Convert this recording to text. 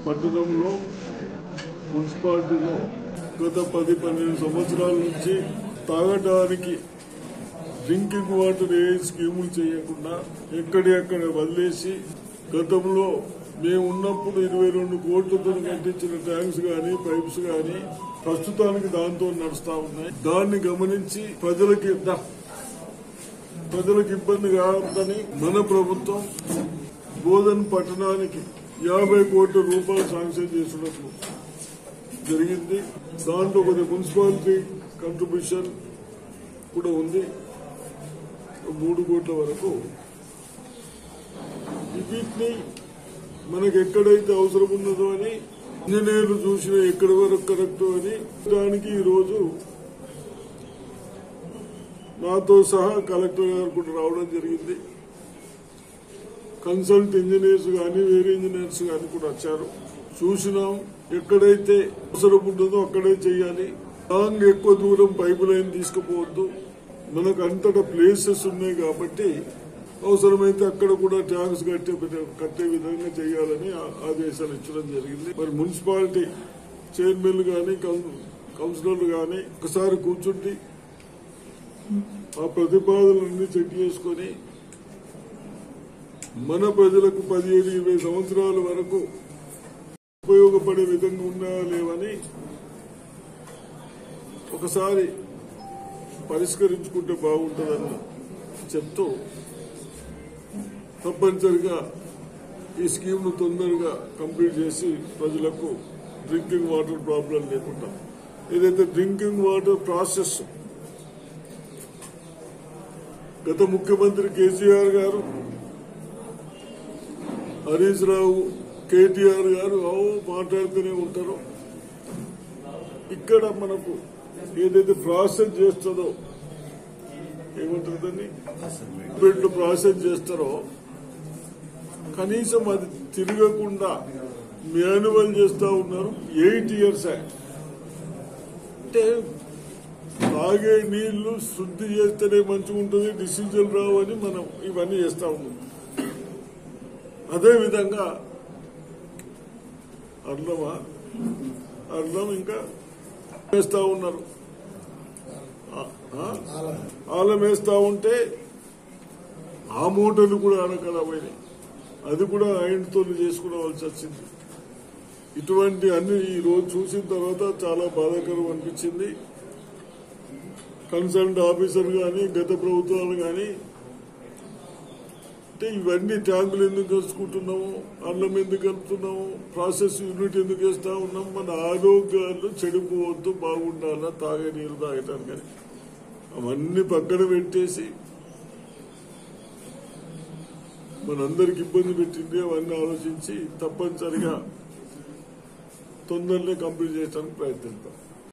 పట్టణంలో మున్సిపాలిటీలో గత 10-12 సంవత్సరాల నుంచి తాగడానికి డ్రింకింగ్ వాటర్ ఏ స్కీములు చేయకుండా ఎక్కడెక్కడ వదిలేసి గతంలో మేము ఉన్నప్పుడు 22 కోట్లతో కట్టించిన ట్యాంక్స్ గానీ పైప్స్ గానీ ప్రస్తుతానికి దాంతో నడుస్తా ఉన్నాయి. దాన్ని గమనించి ప్రజలకు ఇబ్బంది కావద్దని మన ప్రభుత్వం బోధన్ పట్టణానికి 50 కోట్ల రూపాయలు శాంక్షన్ చేసినట్లు జరిగింది. దాంట్లో కొన్ని మున్సిపాలిటీ కంట్రిబ్యూషన్ కూడా ఉంది. 3 కోట్ల వరకు వీటిని మనకు ఎక్కడైతే అవసరం ఉన్నదో అని ఇంజనీర్లు చూసిన ఎక్కడి వరకు కరెక్ట్ అని దానికి ఈరోజు నాతో సహా కలెక్టర్ గారు కూడా రావడం జరిగింది. కన్సల్ట్ ఇంజనీర్స్ కానీ వేరే ఇంజనీర్స్ కానీ కూడా వచ్చారు. చూసినాం ఎక్కడైతే అవసరం ఉంటుందో అక్కడే చేయాలి. లాంగ్ ఎక్కువ దూరం పైపు లైన్ తీసుకుపోవద్దు. మనకు అంతటా ప్లేసెస్ ఉన్నాయి కాబట్టి అవసరమైతే అక్కడ కూడా ట్యాంక్స్ కట్టే విధంగా చేయాలని ఆదేశాలు ఇచ్చడం జరిగింది. మరి మున్సిపాలిటీ చైర్మన్లు కానీ కౌన్సిలర్లు కానీ ఒకసారి కూర్చుండి ఆ ప్రతిపాదనలన్నీ చెక్ చేసుకుని మన ప్రజలకు 17-20 సంవత్సరాల వరకు ఉపయోగపడే విధంగా ఉన్నాయా లేవని ఒకసారి పరిష్కరించుకుంటే బాగుంటుందని చెప్తూ తప్పనిసరిగా ఈ స్కీమ్ ను తొందరగా కంప్లీట్ చేసి ప్రజలకు డ్రింకింగ్ వాటర్ ప్రాబ్లం లేకుండా ఏదైతే డ్రింకింగ్ వాటర్ ప్రాసెస్ గత ముఖ్యమంత్రి కేసీఆర్ గారు, హరీష్ రావు, కేటీఆర్ గారు మాట్లాడుతూనే ఉంటారు. ఇక్కడ మనకు ఏదైతే ప్రాసెస్ చేస్తుందో ఏమంటుందని ప్రాసెస్ చేస్తారో కనీసం అది తిరగకుండా మాన్యువల్ చేస్తా ఉన్నారు. 8 years అంటే తాగే నీళ్లు శుద్ధి చేస్తేనే మంచిగా ఉంటుంది, డిసీజులు రావని మనం ఇవన్నీ చేస్తా ఉన్నాం. అదేవిధంగా అర్లం ఇంకా వేస్తా ఉన్నారు. ఆలం వేస్తా ఉంటే ఆ మూటలు కూడా అడగలపోయినాయి. అది కూడా ఆయనతో చేసుకోవాల్సి వచ్చింది. ఇటువంటి అన్ని ఈ రోజు చూసిన తర్వాత చాలా బాధాకరం అనిపించింది. కన్సర్న్ ఆఫీసర్ గాని గత ప్రభుత్వాలు గాని అంటే ఇవన్నీ ట్యాంకులు ఎందుకు కలుసుకుంటున్నాము, అన్నం ఎందుకు కలుపుతున్నాము, ప్రాసెస్ యూనిట్ ఎందుకు చేస్తా ఉన్నాం, మన ఆరోగ్యాలు చెడిపోవద్దు, బాగుండాలా తాగే నీరు తాగటానికి అవన్నీ పక్కన పెట్టేసి మనందరికి ఇబ్బంది పెట్టింది. అవన్నీ ఆలోచించి తప్పనిసరిగా తొందరనే కంప్లీట్ చేయడానికి ప్రయత్నిస్తాం.